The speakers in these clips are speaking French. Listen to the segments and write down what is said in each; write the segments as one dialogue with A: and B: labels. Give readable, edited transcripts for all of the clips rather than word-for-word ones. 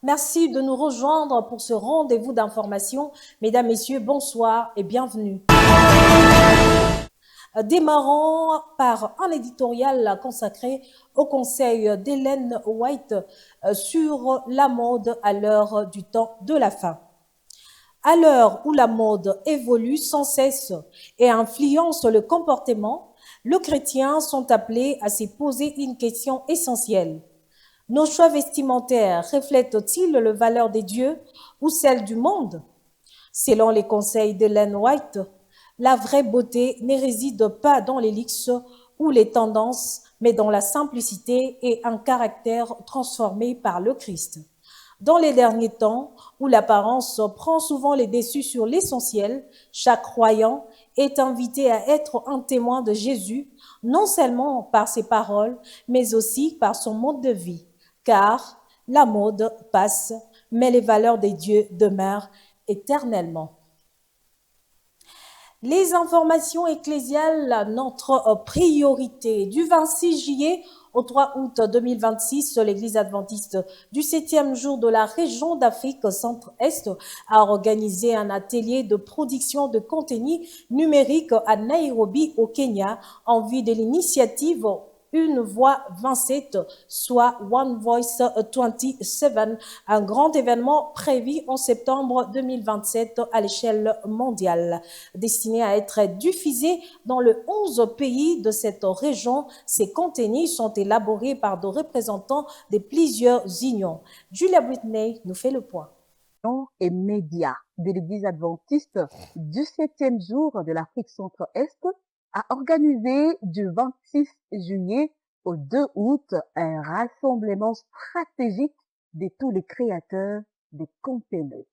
A: Merci de nous rejoindre pour ce rendez-vous d'information. Mesdames, Messieurs, bonsoir et bienvenue. Démarrons par un éditorial consacré au conseil d'Ellen White sur la mode à l'heure du temps de la fin. À l'heure où la mode évolue sans cesse et influence le comportement, les chrétiens sont appelés à se poser une question essentielle. Nos choix vestimentaires reflètent-ils les valeurs des dieux ou celles du monde? Selon les conseils d'Ellen White, la vraie beauté ne réside pas dans les luxes ou les tendances, mais dans la simplicité et un caractère transformé par le Christ. Dans les derniers temps, où l'apparence prend souvent les dessus sur l'essentiel, chaque croyant est invité à être un témoin de Jésus, non seulement par ses paroles, mais aussi par son mode de vie. Car la mode passe, mais les valeurs des dieux demeurent éternellement. Les informations ecclésiales, notre priorité. Du 26 juillet au 3 août 2026, l'Église adventiste du 7e jour de la région d'Afrique centre-est a organisé un atelier de production de contenu numérique à Nairobi, au Kenya, en vue de l'initiative Une Voix 27, soit One Voice 27, un grand événement prévu en septembre 2027 à l'échelle mondiale. Destiné à être diffusé dans les 11 pays de cette région, ces contenus sont élaborés par des représentants de plusieurs unions. Julia Britney nous fait le point.
B: Et médias de l'Église adventiste du 7e jour de l'Afrique centre-est a organisé du 26 juillet au 2 août un rassemblement stratégique de tous les créateurs de contenu.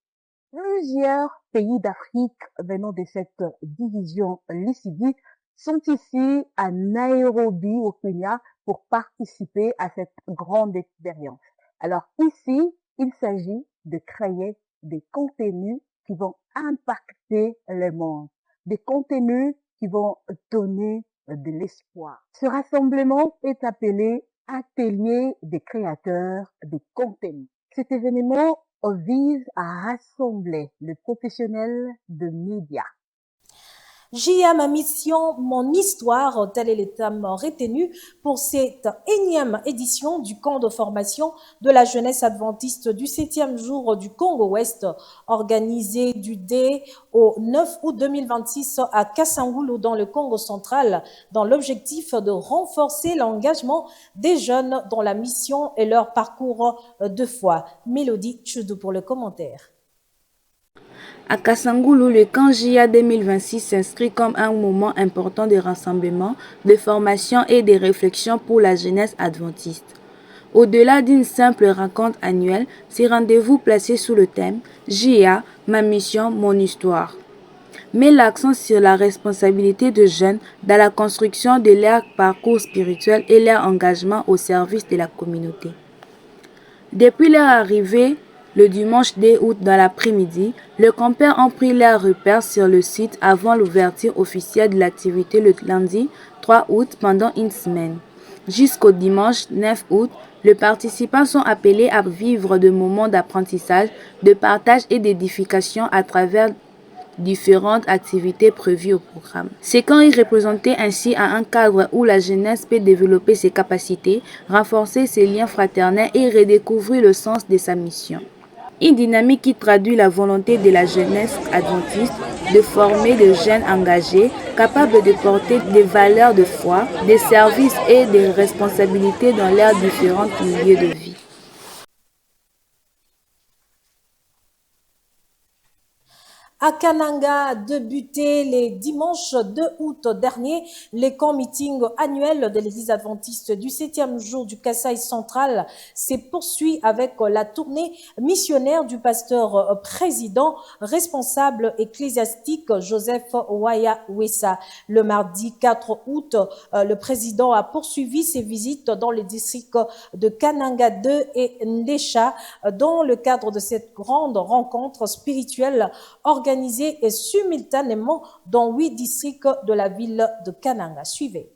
B: Plusieurs pays d'Afrique venant de cette division LICIDI sont ici à Nairobi au Kenya pour participer à cette grande expérience. Alors ici, il s'agit de créer des contenus qui vont impacter le monde, des contenus qui vont donner de l'espoir. Ce rassemblement est appelé Atelier des créateurs de contenu. Cet événement vise à rassembler les professionnels de médias.
A: J'ai à ma mission, mon histoire, tel est le thème retenu pour cette énième édition du camp de formation de la jeunesse adventiste du 7e jour du Congo-Ouest, organisé du 2 au 9 août 2026 à Kasangulu dans le Congo central, dans l'objectif de renforcer l'engagement des jeunes dans la mission et leur parcours de foi. Mélodie Chudou pour le commentaire.
C: À Kasangulu, le camp JA 2026 s'inscrit comme un moment important de rassemblement, de formation et de réflexion pour la jeunesse adventiste. Au-delà d'une simple rencontre annuelle, ces rendez-vous placés sous le thème « JA, ma mission, mon histoire » met l'accent sur la responsabilité de jeunes dans la construction de leur parcours spirituel et leur engagement au service de la communauté. Depuis leur arrivée, le dimanche 2 août dans l'après-midi, les campeurs ont pris leur repère sur le site avant l'ouverture officielle de l'activité le lundi 3 août pendant une semaine. Jusqu'au dimanche 9 août, les participants sont appelés à vivre de moments d'apprentissage, de partage et d'édification à travers différentes activités prévues au programme. Ces camps y représentaient ainsi un cadre où la jeunesse peut développer ses capacités, renforcer ses liens fraternels et redécouvrir le sens de sa mission. Une dynamique qui traduit la volonté de la jeunesse adventiste de former des jeunes engagés, capables de porter des valeurs de foi, des services et des responsabilités dans leurs différents milieux de vie.
A: À Kananga, débuté les dimanches 2 août dernier, les camps meetings annuels de l'Église adventiste du 7e jour du Kasaï central s'est poursuivi avec la tournée missionnaire du pasteur président responsable ecclésiastique Joseph Waya Wessa. Le mardi 4 août, le président a poursuivi ses visites dans les districts de Kananga 2 et Ndesha dans le cadre de cette grande rencontre spirituelle organisée et simultanément dans 8 districts de la ville de Kananga. Suivez.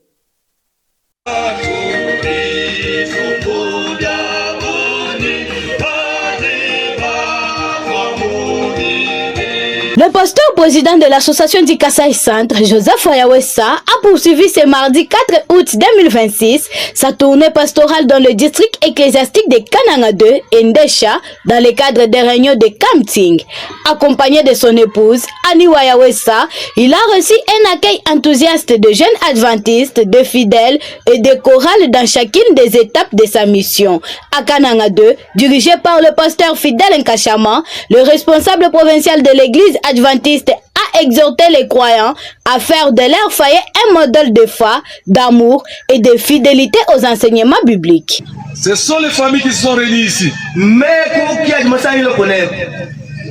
D: Le pasteur président de l'association du Kasaï Centre, Joseph Oyawessa, a poursuivi ce mardi 4 août 2026 sa tournée pastorale dans le district ecclésiastique de Kananga 2 et Ndesha dans le cadre des réunions de Kamting. Accompagné de son épouse, Annie Oyawessa, il a reçu un accueil enthousiaste de jeunes adventistes, de fidèles et de chorales dans chacune des étapes de sa mission. À Kananga 2, dirigé par le pasteur Fidèle Nkachama, le responsable provincial de l'église adventiste a exhorté les croyants à faire de leur foyer un modèle de foi, d'amour et de fidélité aux enseignements bibliques.
E: Ce sont les familles qui se sont réunies ici.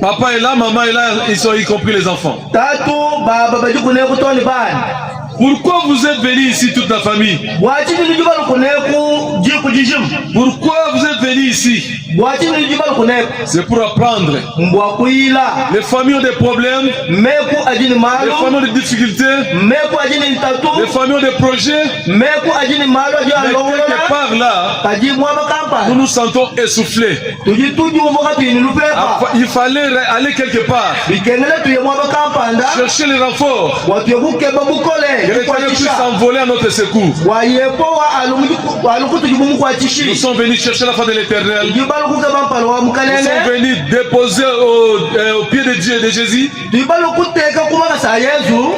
E: Papa est là, maman est là, ils sont y compris les enfants. Pourquoi vous êtes venus ici toute la famille? Pourquoi vous êtes venus ici? C'est pour apprendre. Les familles ont des problèmes. Les familles ont des difficultés. Les familles ont des projets. Mais quelque part là, nous nous sentons essoufflés. Il fallait aller quelque part. Chercher les renforts. Que l'Éternel puisse s'envoler à notre secours. Nous sommes venus chercher la foi de l'Éternel. Nous sommes venus déposer au pied de Dieu et de Jésus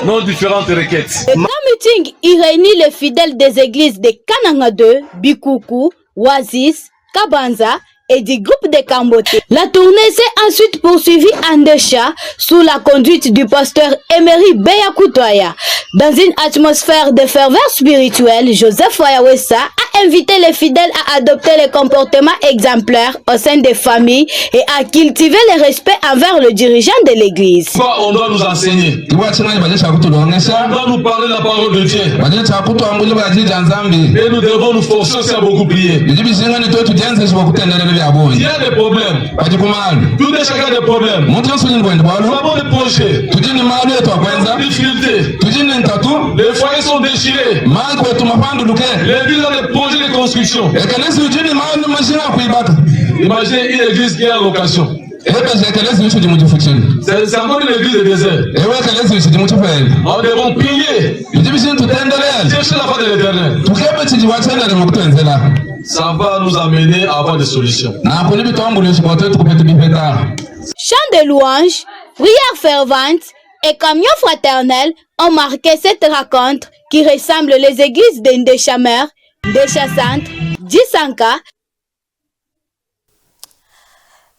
E: nos différentes requêtes.
D: Le grand meeting y réunit les fidèles des églises de Kananga 2, Bikuku, Oasis, Kabanza et du groupe de Kambote. La tournée s'est ensuite poursuivie à Ndesha sous la conduite du pasteur Emery Beyakutoya. Dans une atmosphère de ferveur spirituelle, Joseph Oyawessa a invité les fidèles à adopter les comportements exemplaires au sein des familles et à cultiver le respect envers le dirigeant de l'église.
E: Quoi on doit nous enseigner? On doit nous parler de la parole de Dieu. Et nous devons nous forcer aussi à beaucoup prier. Il y a des problèmes. Tout et chacun des problèmes. Nous avons des projets. Des difficultés. Les foyers sont déchirés. Les villes ont des projets de construction. Imaginez une église qui est en location. C'est encore une église de désert. Nous devons prier. Chercher la foi de l'Éternel. Ça va nous amener à avoir des solutions.
D: Chants de louanges, prières ferventes et camions fraternels ont marqué cette rencontre qui ressemble les églises de Ndeshamer, Ndesha Centre, Djisanka.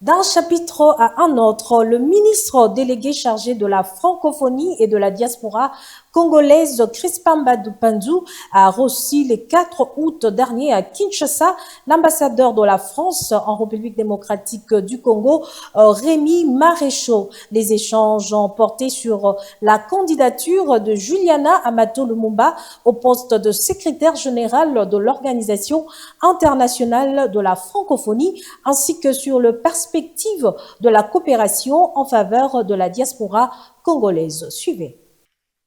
A: D'un chapitre à un autre, le ministre délégué chargé de la francophonie et de la diaspora congolaise, Crispin Mbadou a reçu le 4 août dernier à Kinshasa l'ambassadeur de la France en République démocratique du Congo, Rémi Maréchaux. Les échanges ont porté sur la candidature de Juliana Amato Lumumba au poste de secrétaire général de l'Organisation internationale de la francophonie, ainsi que sur le perspective de la coopération en faveur de la diaspora congolaise. Suivez.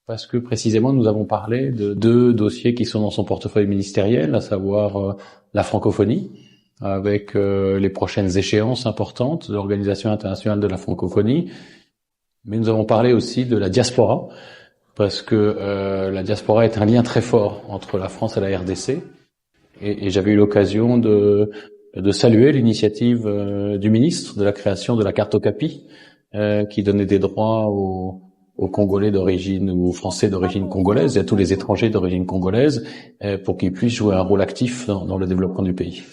F: Parce que précisément, nous avons parlé de 2 dossiers qui sont dans son portefeuille ministériel, à savoir la francophonie, avec les prochaines échéances importantes de l'Organisation internationale de la francophonie. Mais nous avons parlé aussi de la diaspora, parce que la diaspora est un lien très fort entre la France et la RDC. Et j'avais eu l'occasion de saluer l'initiative du ministre de la création de la carte Okapi, qui donnait des droits aux Congolais d'origine ou aux Français d'origine congolaise et à tous les étrangers d'origine congolaise pour qu'ils puissent jouer un rôle actif dans le développement du pays.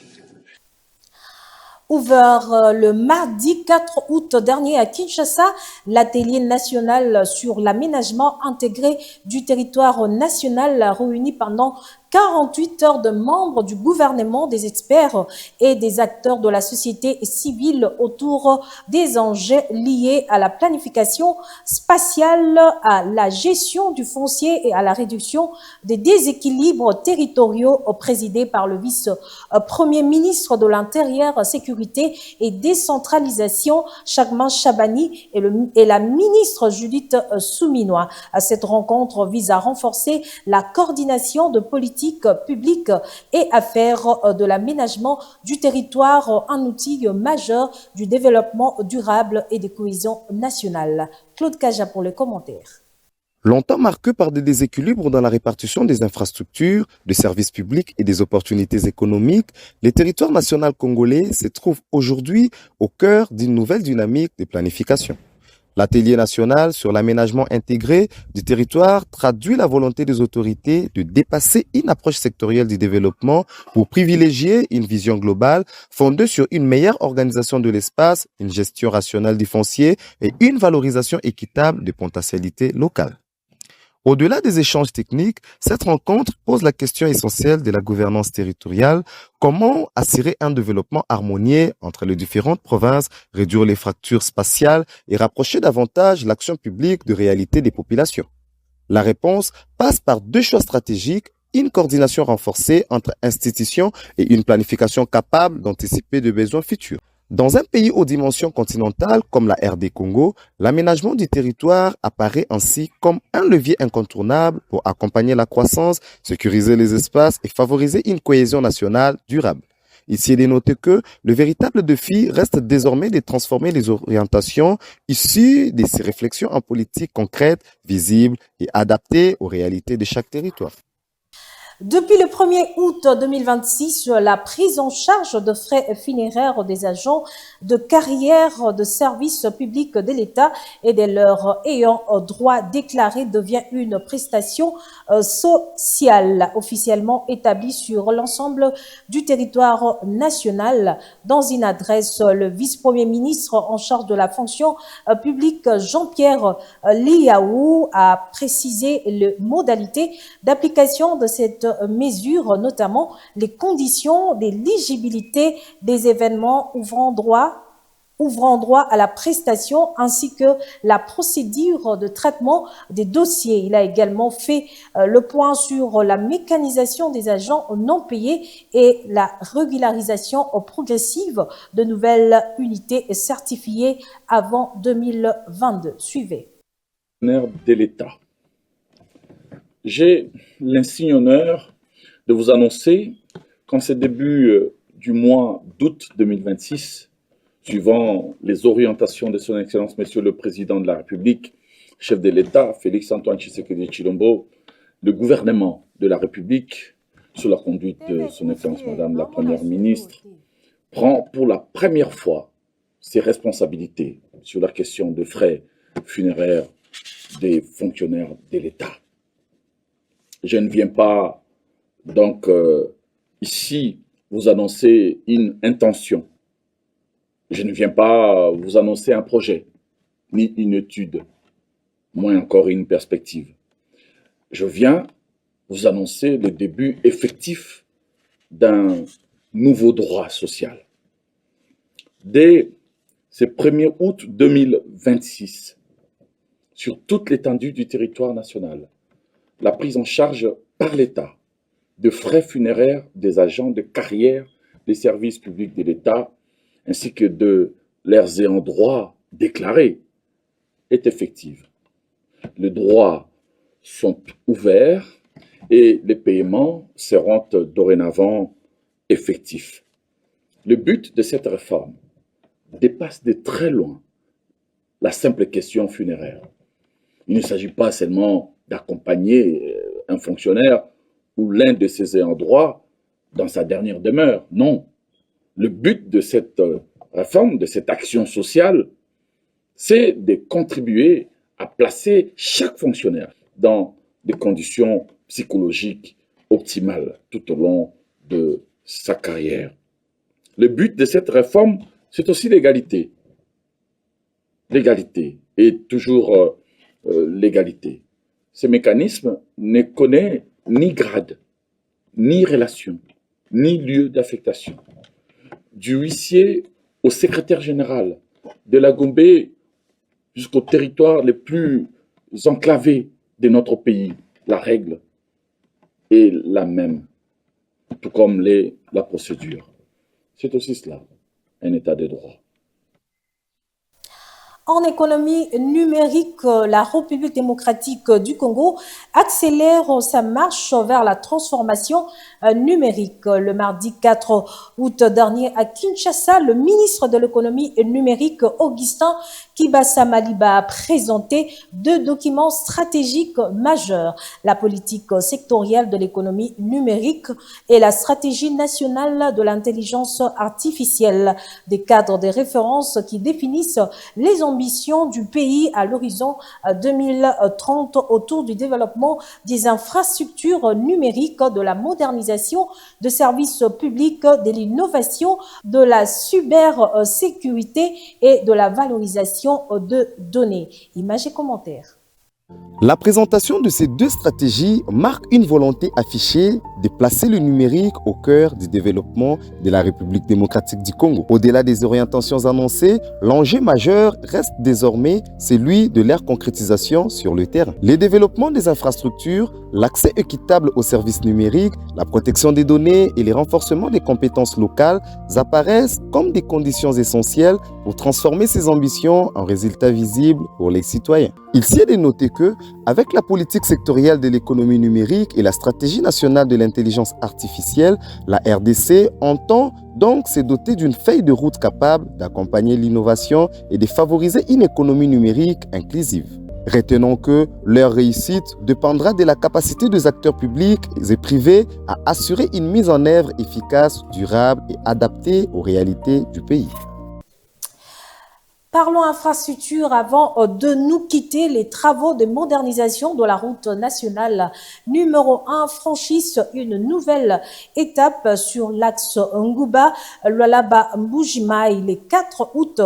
A: Ouvert le mardi 4 août dernier à Kinshasa, l'atelier national sur l'aménagement intégré du territoire national réuni pendant 48 heures de membres du gouvernement, des experts et des acteurs de la société civile autour des enjeux liés à la planification spatiale, à la gestion du foncier et à la réduction des déséquilibres territoriaux, présidé par le vice-premier ministre de l'Intérieur, Sécurité et Décentralisation, Chagman Chabani, et la ministre Judith Souminois. Cette rencontre vise à renforcer la coordination de politique politiques publiques et à faire de l'aménagement du territoire un outil majeur du développement durable et de cohésion nationale. Claude Kaja pour le commentaire.
G: Longtemps marqué par des déséquilibres dans la répartition des infrastructures, des services publics et des opportunités économiques, le territoire national congolais se trouve aujourd'hui au cœur d'une nouvelle dynamique de planification. L'atelier national sur l'aménagement intégré du territoire traduit la volonté des autorités de dépasser une approche sectorielle du développement pour privilégier une vision globale fondée sur une meilleure organisation de l'espace, une gestion rationnelle du foncier et une valorisation équitable des potentialités locales. Au-delà des échanges techniques, cette rencontre pose la question essentielle de la gouvernance territoriale. Comment assurer un développement harmonieux entre les différentes provinces, réduire les fractures spatiales et rapprocher davantage l'action publique de réalité des populations? La réponse passe par deux choix stratégiques, une coordination renforcée entre institutions et une planification capable d'anticiper de besoins futurs. Dans un pays aux dimensions continentales comme la RD Congo, l'aménagement du territoire apparaît ainsi comme un levier incontournable pour accompagner la croissance, sécuriser les espaces et favoriser une cohésion nationale durable. Ici, il est noté que le véritable défi reste désormais de transformer les orientations issues de ces réflexions en politique concrète, visible et adaptée aux réalités de chaque territoire.
A: Depuis le 1er août 2026, la prise en charge de frais funéraires des agents de carrière de services publics de l'État et de leurs ayants droit déclaré devient une prestation sociale officiellement établie sur l'ensemble du territoire national. Dans une adresse, le vice-premier ministre en charge de la fonction publique, Jean-Pierre Liaou, a précisé les modalités d'application de cette mesure, notamment les conditions d'éligibilité des événements ouvrant droit à la prestation ainsi que la procédure de traitement des dossiers. Il a également fait le point sur la mécanisation des agents non payés et la régularisation progressive de nouvelles unités certifiées avant 2022. Suivez.
H: De l'État. J'ai l'insigne honneur de vous annoncer qu'en ce début du mois d'août 2026, suivant les orientations de son Excellence Monsieur le Président de la République, chef de l'État, Félix-Antoine Tshisekedi Tshilombo, le gouvernement de la République, sous la conduite de son Excellence Madame la Première Ministre, prend pour la première fois ses responsabilités sur la question de frais funéraires des fonctionnaires de l'État. Je ne viens pas donc ici vous annoncer une intention. Je ne viens pas vous annoncer un projet, ni une étude, moins encore une perspective. Je viens vous annoncer le début effectif d'un nouveau droit social. Dès ce 1er août 2026, sur toute l'étendue du territoire national, la prise en charge par l'État de frais funéraires des agents de carrière des services publics de l'État ainsi que de leurs ayants droit déclarés est effective. Les droits sont ouverts et les paiements seront dorénavant effectifs. Le but de cette réforme dépasse de très loin la simple question funéraire. Il ne s'agit pas seulement d'accompagner un fonctionnaire ou l'un de ses ayants droit dans sa dernière demeure. Non. Le but de cette réforme, de cette action sociale, c'est de contribuer à placer chaque fonctionnaire dans des conditions psychologiques optimales tout au long de sa carrière. Le but de cette réforme, c'est aussi l'égalité. L'égalité et toujours l'égalité. Ce mécanisme ne connaît ni grade, ni relation, ni lieu d'affectation. Du huissier au secrétaire général, de la Gombe jusqu'au territoire les plus enclavés de notre pays, la règle est la même, tout comme la procédure. C'est aussi cela, un état de droit.
A: En économie numérique, la République démocratique du Congo accélère sa marche vers la transformation numérique. Le mardi 4 août dernier à Kinshasa, le ministre de l'économie numérique, Augustin Kibasa Maliba, a présenté 2 documents stratégiques majeurs, la politique sectorielle de l'économie numérique et la stratégie nationale de l'intelligence artificielle, des cadres de référence qui définissent les ambitions du pays à l'horizon 2030 autour du développement des infrastructures numériques, de la modernisation de services publics, de l'innovation, de la cybersécurité et de la valorisation de données. Images et commentaires.
G: La présentation de ces 2 stratégies marque une volonté affichée de placer le numérique au cœur du développement de la République démocratique du Congo. Au-delà des orientations annoncées, l'enjeu majeur reste désormais celui de leur concrétisation sur le terrain. Le développement des infrastructures, l'accès équitable aux services numériques, la protection des données et le renforcement des compétences locales apparaissent comme des conditions essentielles pour transformer ces ambitions en résultats visibles pour les citoyens. Il s'y est de noter que, avec la politique sectorielle de l'économie numérique et la stratégie nationale de l'intelligence artificielle, la RDC entend donc se doter d'une feuille de route capable d'accompagner l'innovation et de favoriser une économie numérique inclusive. Retenons que leur réussite dépendra de la capacité des acteurs publics et privés à assurer une mise en œuvre efficace, durable et adaptée aux réalités du pays.
A: Parlons infrastructure avant de nous quitter. Les travaux de modernisation de la route nationale numéro 1 franchissent une nouvelle étape sur l'axe Nguba-Lualaba-Mbujimai. Le 4 août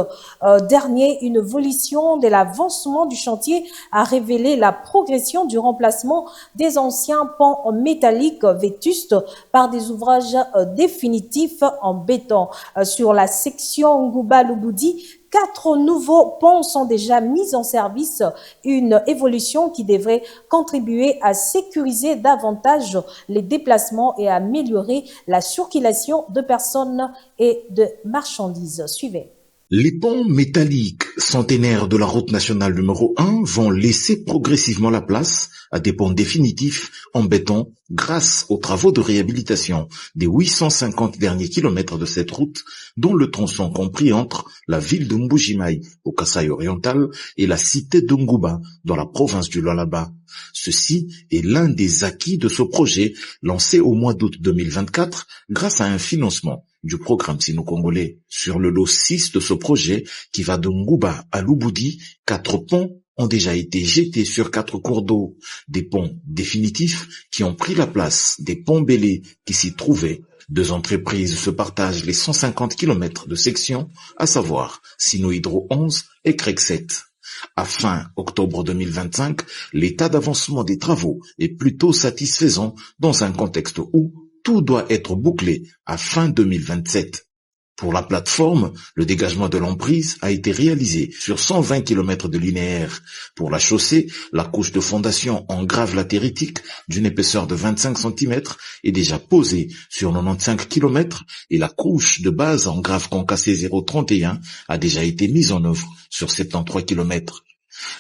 A: dernier, une évolution de l'avancement du chantier a révélé la progression du remplacement des anciens ponts métalliques vétustes par des ouvrages définitifs en béton. Sur la section Nguba-Luboudi, 4 nouveaux ponts sont déjà mis en service, une évolution qui devrait contribuer à sécuriser davantage les déplacements et à améliorer la circulation de personnes et de marchandises. Suivez.
I: Les ponts métalliques centenaires de la route nationale numéro 1 vont laisser progressivement la place à des ponts définitifs en béton grâce aux travaux de réhabilitation des 850 derniers kilomètres de cette route, dont le tronçon compris entre la ville de Mbujimai au Kasaï oriental et la cité de Nguba dans la province du Lualaba. Ceci est l'un des acquis de ce projet lancé au mois d'août 2024 grâce à un financement du programme sino-congolais. Sur le lot 6 de ce projet, qui va de Nguba à Luboudi, 4 ponts ont déjà été jetés sur 4 cours d'eau. Des ponts définitifs qui ont pris la place des ponts bêlés qui s'y trouvaient. 2 entreprises se partagent les 150 km de section, à savoir Sino-Hydro 11 et CREC 7. À fin octobre 2025, l'état d'avancement des travaux est plutôt satisfaisant dans un contexte où tout doit être bouclé à fin 2027. Pour la plateforme, le dégagement de l'emprise a été réalisé sur 120 km de linéaire. Pour la chaussée, la couche de fondation en grave latéritique d'une épaisseur de 25 cm est déjà posée sur 95 km et la couche de base en grave concassé 0,31 a déjà été mise en œuvre sur 73 km.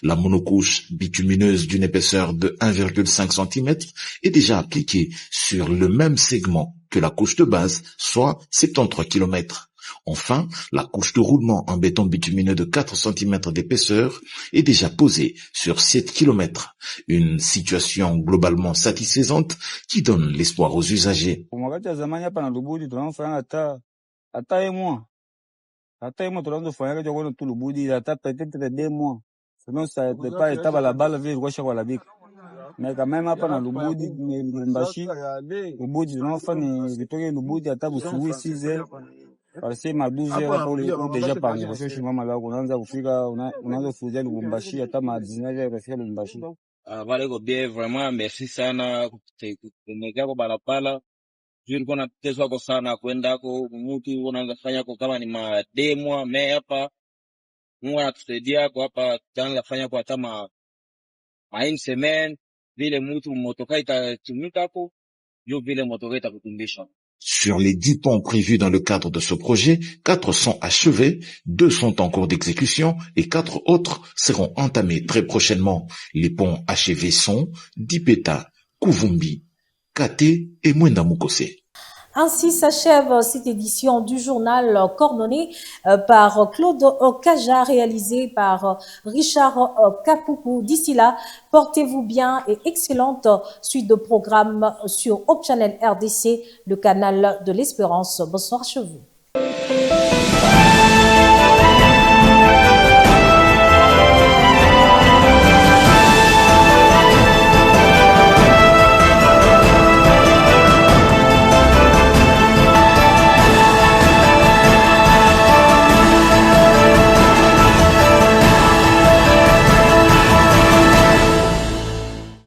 I: La monocouche bitumineuse d'une épaisseur de 1,5 cm est déjà appliquée sur le même segment que la couche de base, soit 73 km. Enfin, la couche de roulement en béton bitumineux de 4 cm d'épaisseur est déjà posée sur 7 km. Une situation globalement satisfaisante qui donne l'espoir aux usagers.
J: Sinon ça n'était pas état la balle vile kwa shaka labika. Mais quand même hapa na Lubudi Lubumbashi Lubudi tunafa ni vitoke Lubudi hata busubuhi 6h parce ma 12h hapa ule déjà panga parce que je mama la unaanza kufika unaanza kufuja Lubumbashi hata ma 19h kufika Lubumbashi.
K: Vale go bien vraiment merci sana kutengeneza kwa barabara. Juu nilikuwa nateswa kwa sana kwenda kwa mtu unaanza fanya kwa kama ni mademo me hapa Mungu anatusaidia kwa hapa tutaanza fanya kwa hata une semaine vile mtu motoka itatumika hapo, vile motoka itakutumbisha.
I: Sur les 10 ponts prévus dans le cadre de ce projet, 4 sont achevés, 2 sont en cours d'exécution et 4 autres seront entamés très prochainement. Les ponts achevés sont Dipeta, Kuvumbi, Kate et Mwenda Mukose.
A: Ainsi s'achève cette édition du journal coordonné par Claude Kaja, réalisé par Richard Kapoukou. D'ici là, portez-vous bien et excellente suite de programmes sur Hope Channel RDC, le canal de l'espérance. Bonsoir chez vous.